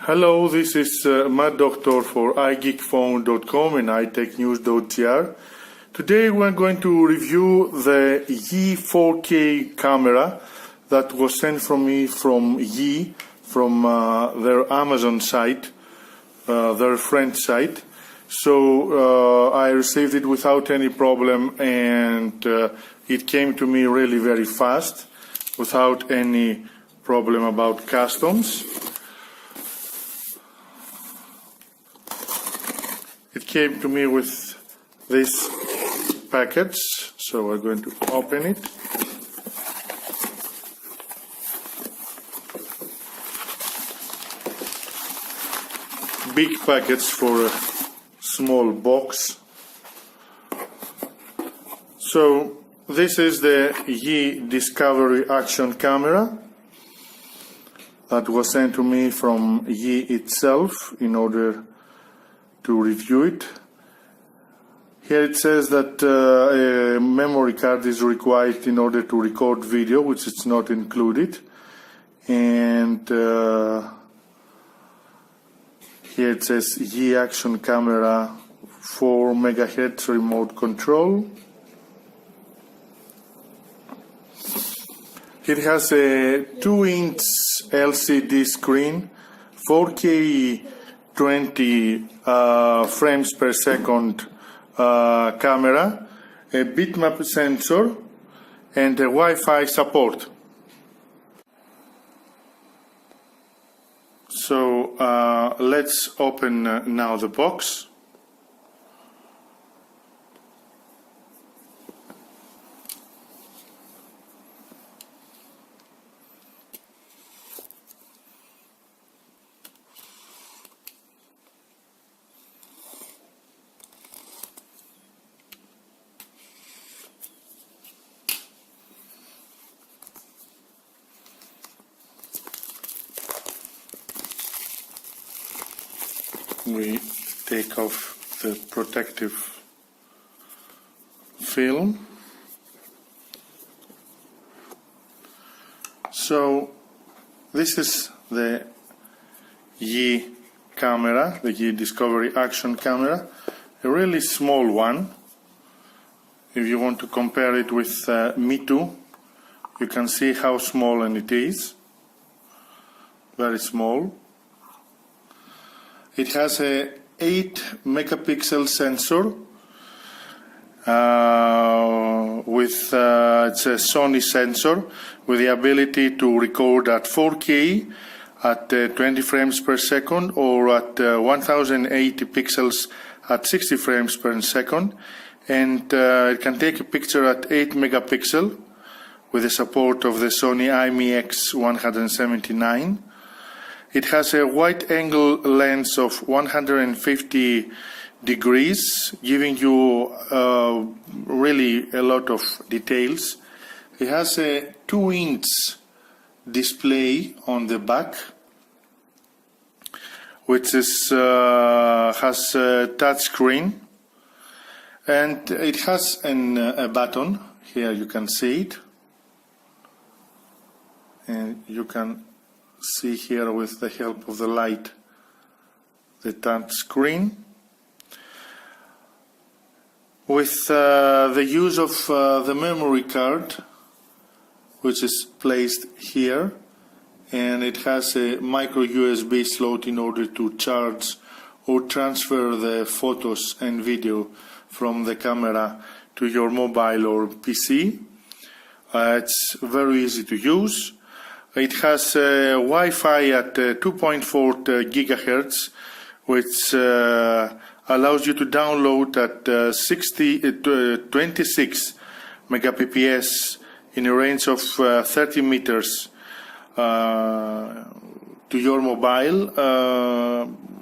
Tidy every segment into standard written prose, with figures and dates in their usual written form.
Hello, this is Matt Doctor for iGeekPhone.com and iTechNews.gr. Today we're going to review the Yi 4K camera that was sent from me from Yi, from their Amazon site, their French site. So I received it without any problem, and it came to me really very fast, without any problem about customs. It came to me with this package, so we're going to open it. Big package for a small box. So this is the Yi Discovery Action Camera that was sent to me from Yi itself in order to review it. Here it says that a memory card is required in order to record video, which is not included. And here it says Yi Action Camera 4 MHz remote control. It has a 2-inch LCD screen, 4K 20 frames per second camera, a bitmap sensor, and a Wi-Fi support. So let's open now the box. We take off the protective film. So this is the Yi camera, the Yi Discovery Action Camera, a really small one. If you want to compare it with Me Too, you can see how small it is. Very small. It has a 8 megapixel sensor with it's a Sony sensor with the ability to record at 4K at 20 frames per second or at 1080 pixels at 60 frames per second, and it can take a picture at 8 megapixel with the support of the Sony IMX 179. It has a wide-angle lens of 150 degrees, giving you really a lot of details. It has a 2-inch display on the back, which is has a touch screen, and it has a button. Here you can see it, and you can see here with the help of the light the touch screen. With the use of the memory card, which is placed here, and it has a micro USB slot in order to charge or transfer the photos and video from the camera to your mobile or PC. It's very easy to use. It has Wi-Fi at 2.4 gigahertz, which allows you to download at 26 megabps in a range of 30 meters to your mobile.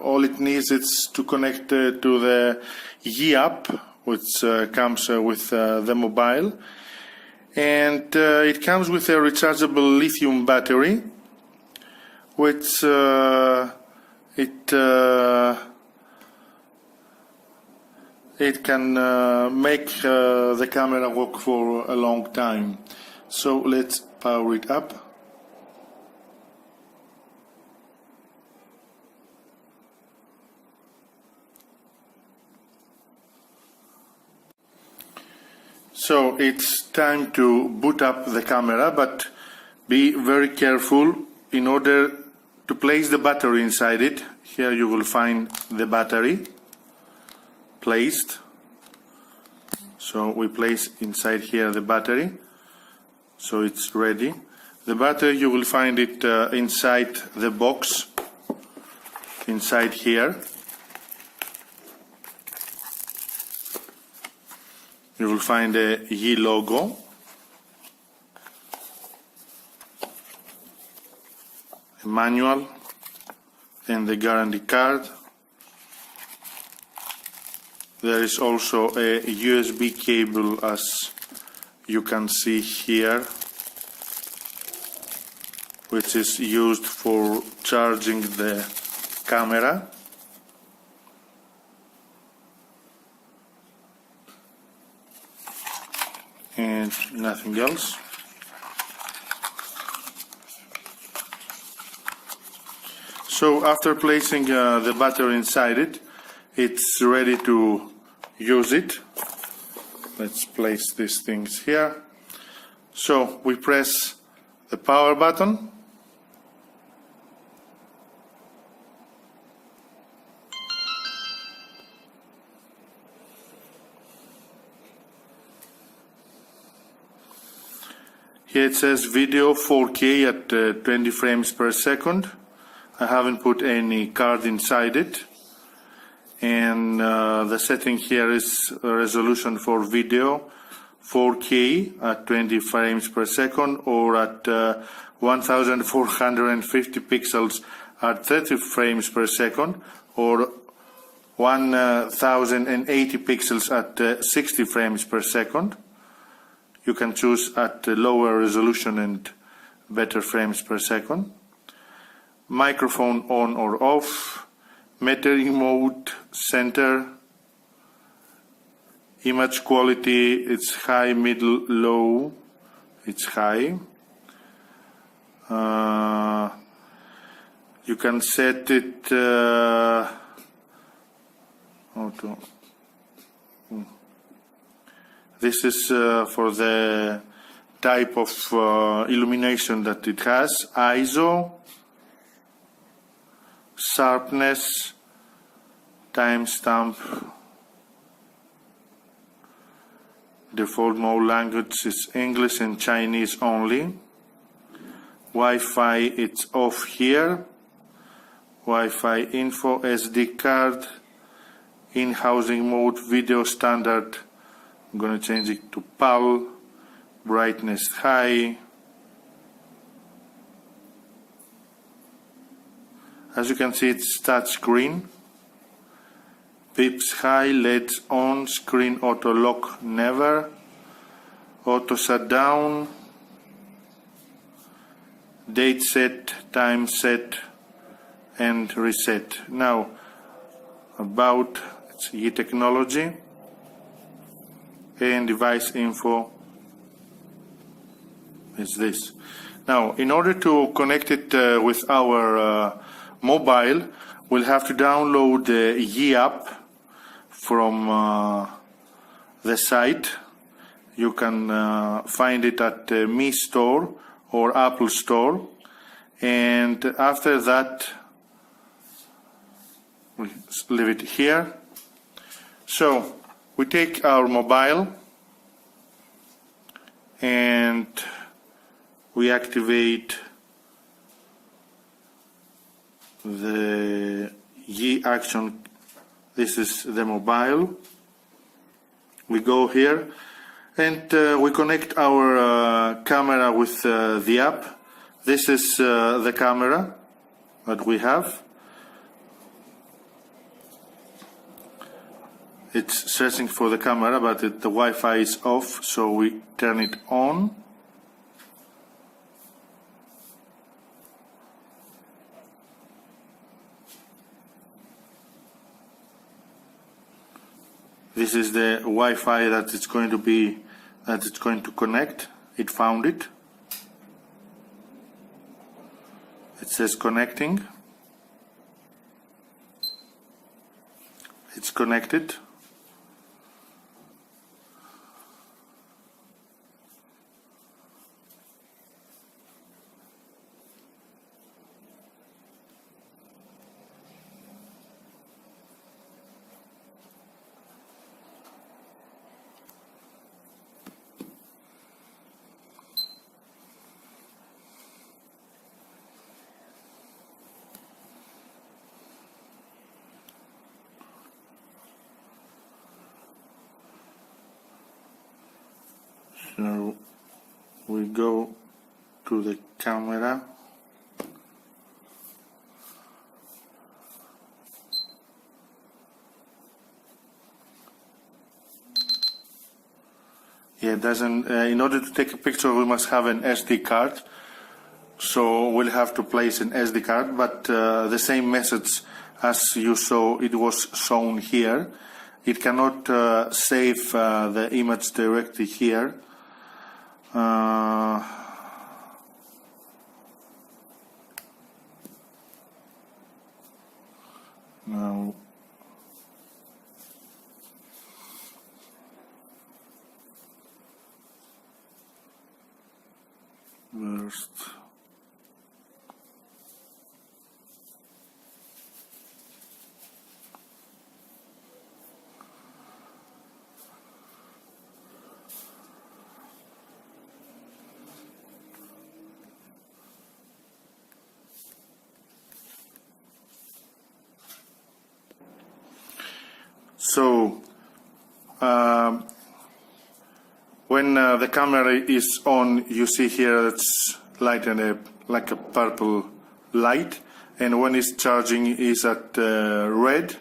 All it needs is to connect to the Yi app, which comes with the mobile. And it comes with a rechargeable lithium battery, which it can make the camera work for a long time. So let's power it up. So it's time to boot up the camera, but be very careful in order to place the battery inside it. Here you will find the battery placed. So we place inside here the battery, so it's ready. The battery, you will find it inside the box, inside here. You will find a Yi logo. A manual and the guarantee card. There is also a USB cable, as you can see here, which is used for charging the camera. And nothing else. So after placing the battery inside it, it's ready to use it. Let's place these things here. So we press the power button. Here it says video 4K at 20 frames per second. I haven't put any card inside it. And the setting here is a resolution for video 4K at 20 frames per second, or at 1450 pixels at 30 frames per second, or 1080 pixels at 60 frames per second. You can choose at lower resolution and better frames per second. Microphone on or off. Metering mode, center. Image quality, it's high, middle, low. It's high. You can set it This is for the type of illumination that it has. ISO, sharpness, timestamp, default mode language is English and Chinese only. Wi-Fi, it's off here. Wi-Fi info, SD card, in-housing mode, video standard. I'm going to change it to PAL, brightness high. As you can see, it's touch screen. Pips high, LEDs on, screen auto lock never, auto shutdown, date set, time set, and reset. Now, about Yi technology and device info is this. Now, in order to connect it with our mobile, we'll have to download the Yi app from the site. You can find it at Mi Store or Apple Store, and after that we leave it here. So we take our mobile and we activate the Yi action. This is the mobile. We go here and we connect our camera with the app. This is the camera that we have. It's searching for the camera, but the Wi-Fi is off, so we turn it on. This is the Wi-Fi that it's going to connect. It found it. It says connecting. It's connected. So we go to the camera. Yeah, it doesn't. In order to take a picture, we must have an SD card. So we'll have to place an SD card, but the same message as you saw, it was shown here. It cannot save the image directly here. Now, first. So, when the camera is on, you see here it's light and like a purple light, and when it's charging is at red.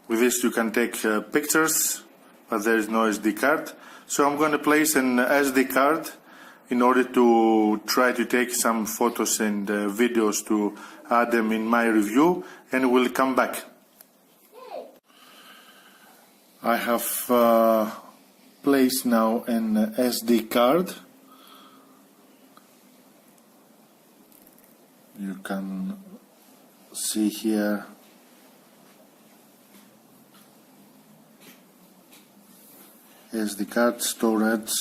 With this you can take pictures, but there is no SD card. So I'm going to place an SD card in order to try to take some photos and videos to add them in my review, and we'll come back. I have placed now an SD card. You can see here SD card storage.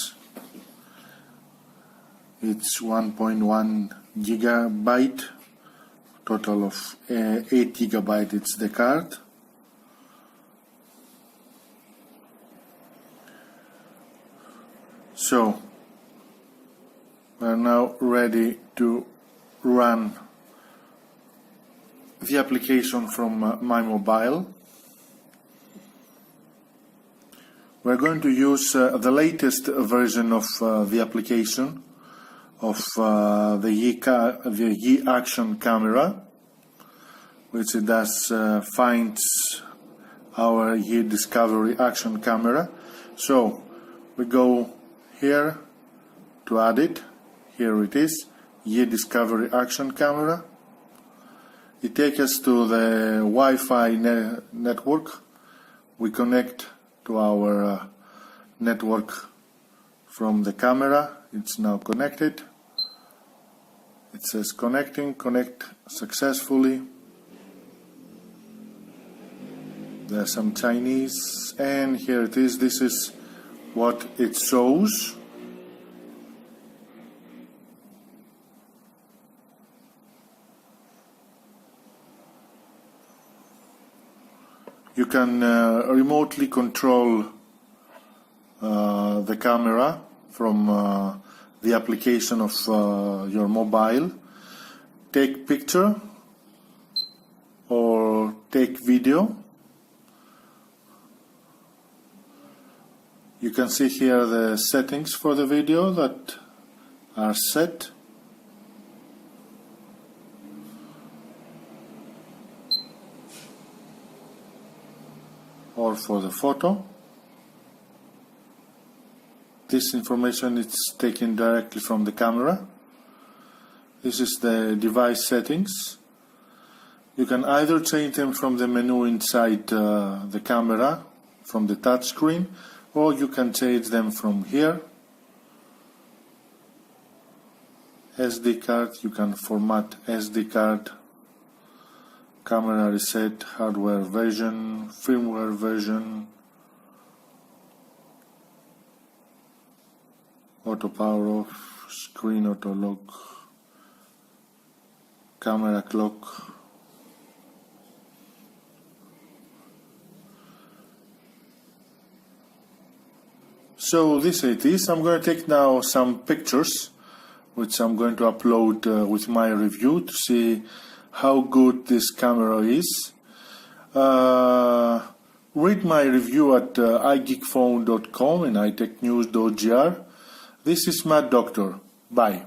It's 1.1 gigabyte, total of 8 gigabyte. It's the card. So we're now ready to run the application from my mobile. We're going to use the latest version of the application of the Yi Action camera, which it does finds our Yi Discovery Action camera. So we go here to add it. Here it is, Yi Discovery Action camera. It takes us to the Wi-Fi network. We connect to our network from the camera. It's now connected. It says connecting, connect successfully. There's some Chinese, and here it is. This is what it shows. You can remotely control the camera from the application of your mobile. Take picture or take video. You can see here the settings for the video that are set. Or for the photo. This information is taken directly from the camera. This is the device settings. You can either change them from the menu inside the camera, from the touch screen, or you can change them from here. SD card, you can format SD card. Camera reset, hardware version, firmware version, auto power off, screen auto lock, camera clock. So this it is. I'm going to take now some pictures, which I'm going to upload with my review to see how good this camera is. Read my review at igeekphone.com and itechnews.gr. This is Matt Doctor. Bye.